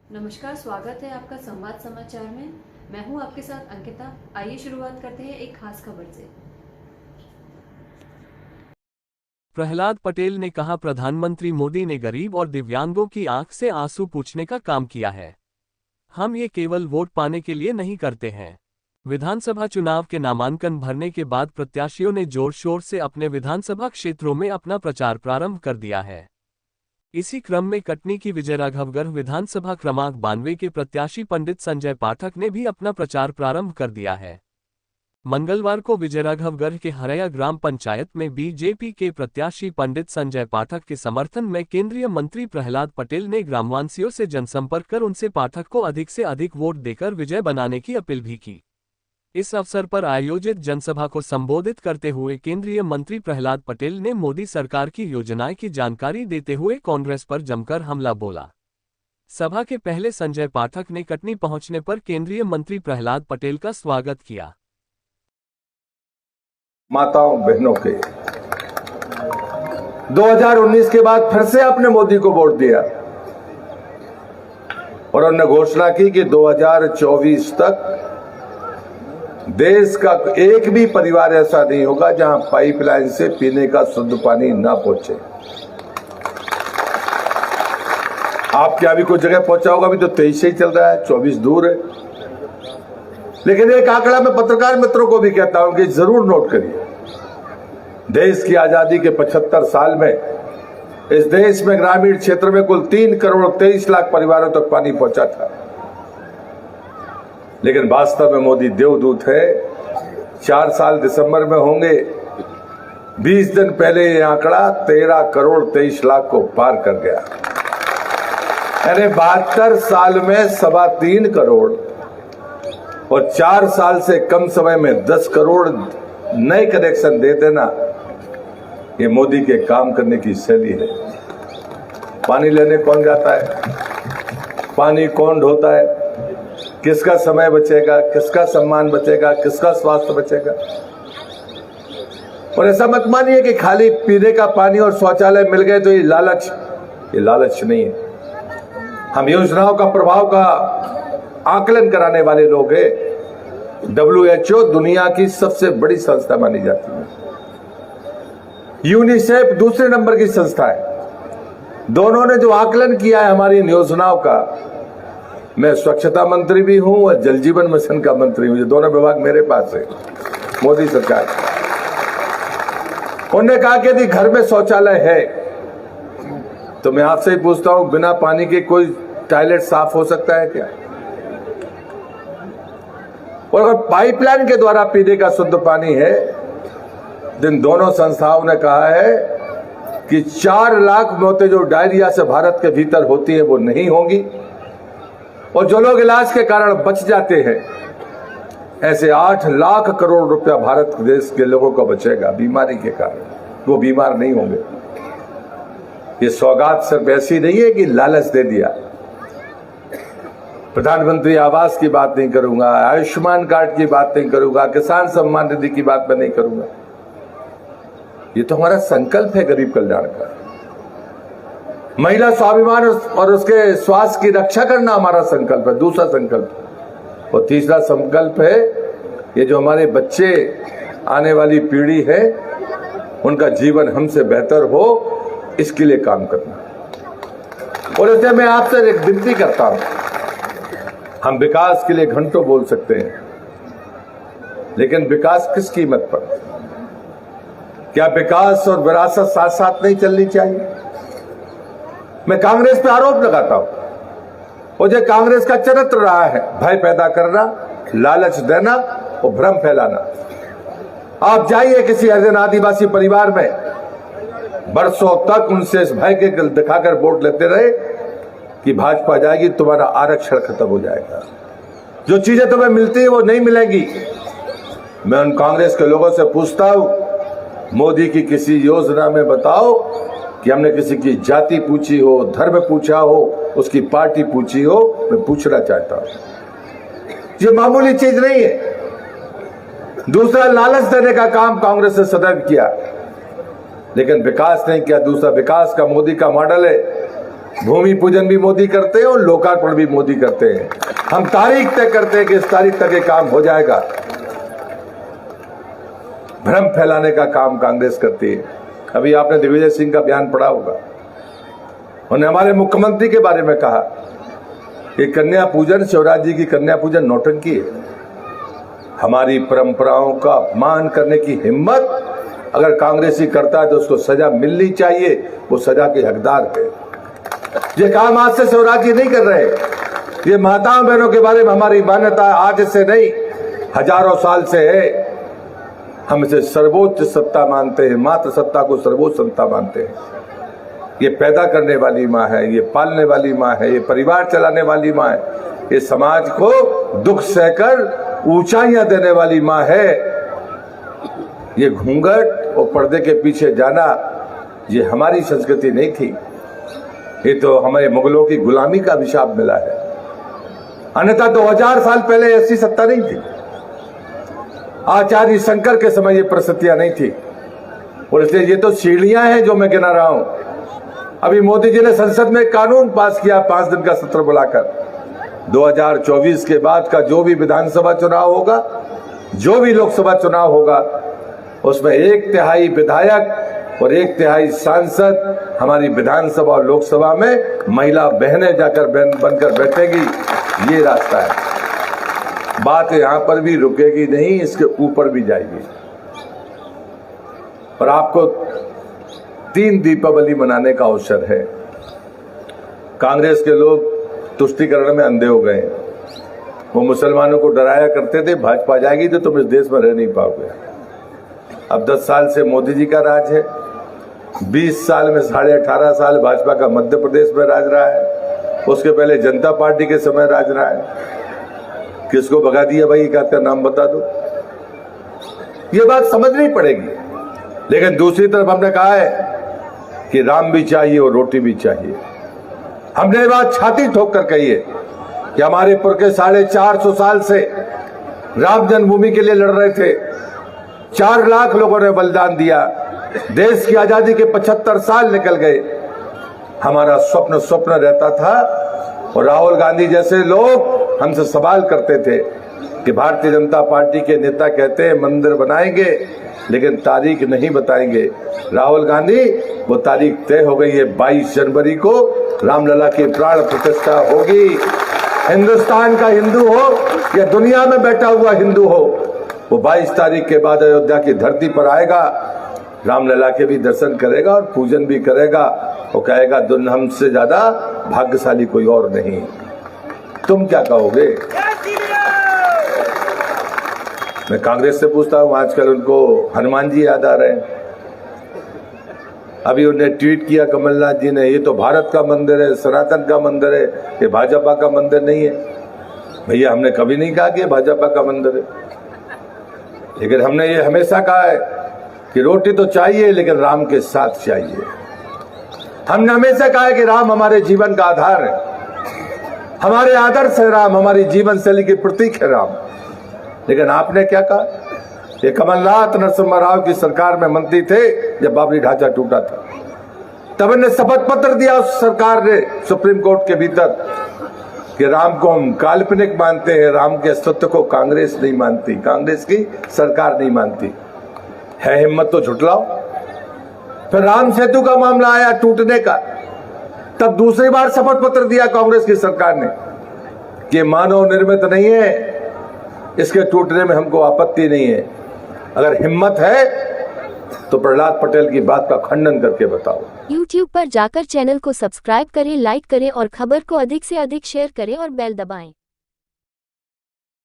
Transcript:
नमस्कार, स्वागत है आपका संवाद समाचार में। मैं हूं आपके साथ अंकिता। आइए शुरुआत करते हैं एक खास खबर से। प्रहलाद पटेल ने कहा, प्रधानमंत्री मोदी ने गरीब और दिव्यांगों की आंख से आंसू पूछने का काम किया है। हम ये केवल वोट पाने के लिए नहीं करते हैं। विधानसभा चुनाव के नामांकन भरने के बाद प्रत्याशियों ने जोर शोर से अपने विधानसभा क्षेत्रों में अपना प्रचार प्रारंभ कर दिया है। इसी क्रम में कटनी की विजयराघवगढ़ विधानसभा क्रमांक 92 के प्रत्याशी पंडित संजय पाठक ने भी अपना प्रचार प्रारंभ कर दिया है। मंगलवार को विजयराघवगढ़ के हरैया ग्राम पंचायत में बीजेपी के प्रत्याशी पंडित संजय पाठक के समर्थन में केंद्रीय मंत्री प्रहलाद पटेल ने ग्रामवासियों से जनसंपर्क कर उनसे पाठक को अधिक से अधिक वोट देकर विजय बनाने की अपील भी की। इस अवसर पर आयोजित जनसभा को संबोधित करते हुए केंद्रीय मंत्री प्रहलाद पटेल ने मोदी सरकार की योजनाएं की जानकारी देते हुए कांग्रेस पर जमकर हमला बोला। सभा के पहले संजय पाठक ने कटनी पहुंचने पर केंद्रीय मंत्री प्रहलाद पटेल का स्वागत किया। माताओं बहनों के 2019 के बाद फिर से आपने मोदी को वोट दिया और उन्होंने घोषणा की कि 2024 तक देश का एक भी परिवार ऐसा नहीं होगा जहां पाइपलाइन से पीने का शुद्ध पानी ना पहुंचे। आपके अभी कुछ जगह पहुंचा होगा, अभी तो 23 से ही चल रहा है, 24 दूर है। लेकिन एक आंकड़ा मैं पत्रकार मित्रों को भी कहता हूं कि जरूर नोट करिए। देश की आजादी के 75 साल में इस देश में ग्रामीण क्षेत्र में कुल 3 करोड़ 23 लाख परिवारों तक पानी पहुंचा था। लेकिन वास्तव में मोदी देवदूत है। 4 साल दिसंबर में होंगे, 20 दिन पहले ये आंकड़ा 13 करोड़ 23 लाख को पार कर गया। यानी 72 साल में 3.25 करोड़ और 4 साल से कम समय में 10 करोड़ नए कनेक्शन दे देना, ये मोदी के काम करने की शैली है। पानी लेने कौन जाता है, पानी कौन ढोता है, किसका समय बचेगा, किसका सम्मान बचेगा, किसका स्वास्थ्य बचेगा। और ऐसा मत मानिए कि खाली पीने का पानी और शौचालय मिल गए तो ये लालच नहीं है। हम योजनाओं का प्रभाव का आकलन कराने वाले लोग हैं। WHO दुनिया की सबसे बड़ी संस्था मानी जाती है। यूनिसेफ दूसरे नंबर की संस्था है। दोनों ने जो आकलन किया है हमारी इन योजनाओं का, मैं स्वच्छता मंत्री भी हूं और जल जीवन मिशन का मंत्री हूं। ये दोनों विभाग मेरे पास है मोदी सरकार। उन्होंने कहा कि यदि घर में शौचालय है तो मैं आपसे ही पूछता हूं, बिना पानी के कोई टॉयलेट साफ हो सकता है क्या? और अगर पाइपलाइन के द्वारा पीने का शुद्ध पानी है, जिन दोनों संस्थाओं ने कहा है कि 4 लाख मौतें जो डायरिया से भारत के भीतर होती है वो नहीं होंगी, और जो लोग इलाज के कारण बच जाते हैं, ऐसे 8 लाख करोड़ रुपया भारत देश के लोगों को बचेगा बीमारी के कारण, वो बीमार नहीं होंगे। ये सौगात सिर्फ ऐसी नहीं है कि लालच दे दिया। प्रधानमंत्री आवास की बात नहीं करूंगा, आयुष्मान कार्ड की बात नहीं करूंगा, किसान सम्मान निधि की बात मैं नहीं करूंगा। ये तो हमारा संकल्प है गरीब कल्याण का। महिला स्वाभिमान और उसके स्वास्थ्य की रक्षा करना हमारा संकल्प है, दूसरा संकल्प। और तीसरा संकल्प है ये जो हमारे बच्चे, आने वाली पीढ़ी है, उनका जीवन हमसे बेहतर हो, इसके लिए काम करना। और इसलिए मैं आपसे एक विनती करता हूं, हम विकास के लिए घंटों बोल सकते हैं, लेकिन विकास किस कीमत पर? क्या विकास और विरासत साथ साथ नहीं चलनी चाहिए? मैं कांग्रेस पे आरोप लगाता हूं, और जो कांग्रेस का चरित्र रहा है, भय पैदा करना, लालच देना और भ्रम फैलाना। आप जाइए किसी हरिजन आदिवासी परिवार में, बरसों तक उनसे इस भय के दिखाकर वोट लेते रहे कि भाजपा जाएगी, तुम्हारा आरक्षण खत्म हो जाएगा, जो चीजें तुम्हें मिलती है वो नहीं मिलेंगी। मैं उन कांग्रेस के लोगों से पूछता हूं, मोदी की किसी योजना में बताओ कि हमने किसी की जाति पूछी हो, धर्म पूछा हो, उसकी पार्टी पूछी हो? मैं पूछना चाहता हूं। ये मामूली चीज नहीं है। दूसरा, लालच देने का काम कांग्रेस ने सदैव किया, लेकिन विकास नहीं किया। दूसरा, विकास का मोदी का मॉडल है भूमि पूजन भी मोदी करते हैं और लोकार्पण भी मोदी करते हैं। हम तारीख तय करते हैं कि इस तारीख तक ये काम हो जाएगा। भ्रम फैलाने का काम कांग्रेस करती है। अभी आपने दिग्विजय सिंह का बयान पढ़ा होगा, उन्होंने हमारे मुख्यमंत्री के बारे में कहा कि कन्या पूजन, शिवराज जी की कन्या पूजन नौटंकी है। हमारी परंपराओं का अपमान करने की हिम्मत अगर कांग्रेसी करता है तो उसको सजा मिलनी चाहिए, वो सजा के हकदार है। ये काम आज से शिवराज जी नहीं कर रहे, ये माताओं बहनों के बारे में हमारी मान्यता आज से नहीं, हजारों साल से है। हम इसे सर्वोच्च सत्ता मानते हैं, मातृ सत्ता को सर्वोच्च सत्ता मानते हैं। ये पैदा करने वाली माँ है, ये पालने वाली माँ है, ये परिवार चलाने वाली माँ है, ये समाज को दुख सहकर ऊंचाइयां देने वाली माँ है। ये घूंघट और पर्दे के पीछे जाना ये हमारी संस्कृति नहीं थी, ये तो हमें मुगलों की गुलामी का अभिशाप मिला है। अन्यथा 2000 साल पहले ऐसी सत्ता नहीं थी। आचार्य शंकर के समय ये परिस्थितियां नहीं थी, और इसलिए ये तो सीढ़ियां हैं जो मैं गिना रहा हूं। अभी मोदी जी ने संसद में कानून पास किया 5 दिन का सत्र बुलाकर। 2024 के बाद का जो भी विधानसभा चुनाव होगा, जो भी लोकसभा चुनाव होगा, उसमें 1/3 विधायक और 1/3 सांसद हमारी विधानसभा और लोकसभा में महिला बहनें जाकर बनकर बैठेगी। ये रास्ता है। बात यहां पर भी रुकेगी नहीं, इसके ऊपर भी जाएगी। और आपको 3 दीपावली मनाने का अवसर है। कांग्रेस के लोग तुष्टीकरण में अंधे हो गए। वो मुसलमानों को डराया करते थे, भाजपा जाएगी तो तुम इस देश में रह नहीं पाओगे। अब 10 साल से मोदी जी का राज है, 20 साल में 18.5 साल भाजपा का मध्य प्रदेश में राज रहा है, उसके पहले जनता पार्टी के समय राज रहा है। किसको भगा दिया भाई, एक आध का नाम बता दो। ये बात समझनी पड़ेगी। लेकिन दूसरी तरफ हमने कहा है कि राम भी चाहिए और रोटी भी चाहिए। हमने ये बात छाती ठोक कर कही है कि हमारे पुर के 450 साल से राम जन्मभूमि के लिए लड़ रहे थे। 4 लाख लोगों ने बलिदान दिया। देश की आजादी के 75 साल निकल गए। हमारा स्वप्न रहता था। और राहुल गांधी जैसे लोग हमसे सवाल करते थे कि भारतीय जनता पार्टी के नेता कहते हैं मंदिर बनाएंगे लेकिन तारीख नहीं बताएंगे। राहुल गांधी, वो तारीख तय हो गई है। 22 जनवरी को रामलला की प्राण प्रतिष्ठा होगी। हिंदुस्तान का हिंदू हो या दुनिया में बैठा हुआ हिंदू हो, वो 22 तारीख के बाद अयोध्या की धरती पर आएगा, रामलला के भी दर्शन करेगा और पूजन भी करेगा। वो कहेगा हमसे ज्यादा भाग्यशाली कोई और नहीं। तुम क्या कहोगे? मैं कांग्रेस से पूछता हूं, आजकल उनको हनुमान जी याद आ रहे हैं। अभी उन्हें ट्वीट किया कमलनाथ जी ने, ये तो भारत का मंदिर है, सनातन का मंदिर है, ये भाजपा का मंदिर नहीं है। भैया, हमने कभी नहीं कहा कि ये भाजपा का मंदिर है, लेकिन हमने ये हमेशा कहा है कि रोटी तो चाहिए लेकिन राम के साथ चाहिए। हमने हमेशा कहा है कि राम हमारे जीवन का आधार है, हमारे आदर्श है राम, हमारी जीवन शैली के प्रतीक है राम। लेकिन आपने क्या कहा? ये कमलनाथ नरसिम्हा राव की सरकार में मंत्री थे जब बाबरी ढांचा टूटा था, तब इन्हें शपथ पत्र दिया उस सरकार ने सुप्रीम कोर्ट के भीतर कि राम को हम काल्पनिक मानते हैं, राम के अस्तित्व को कांग्रेस नहीं मानती, कांग्रेस की सरकार नहीं मानती है। हिम्मत तो झुटलाओ। फिर राम सेतु का मामला आया टूटने का, तब दूसरी बार शपथ पत्र दिया कांग्रेस की सरकार ने कि मानव निर्मित नहीं है, इसके टूटने में हमको आपत्ति नहीं है। अगर हिम्मत है तो प्रहलाद पटेल की बात का खंडन करके बताओ। YouTube पर जाकर चैनल को सब्सक्राइब करें, लाइक करें और खबर को अधिक से अधिक शेयर करें और बेल दबाएं।